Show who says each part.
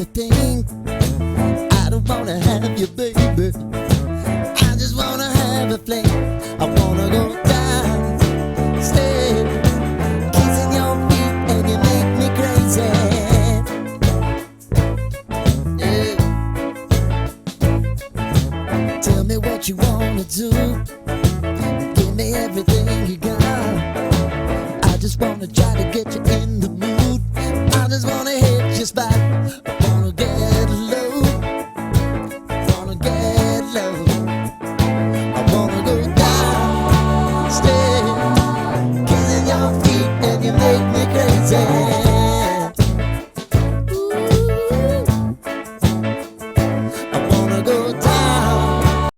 Speaker 1: to think. I don't wanna have you, baby. I just wanna have a fling. I wanna go down, stay, kissing your feet, and you make me crazy. Yeah. Tell me what you wanna do. Give me everything you got.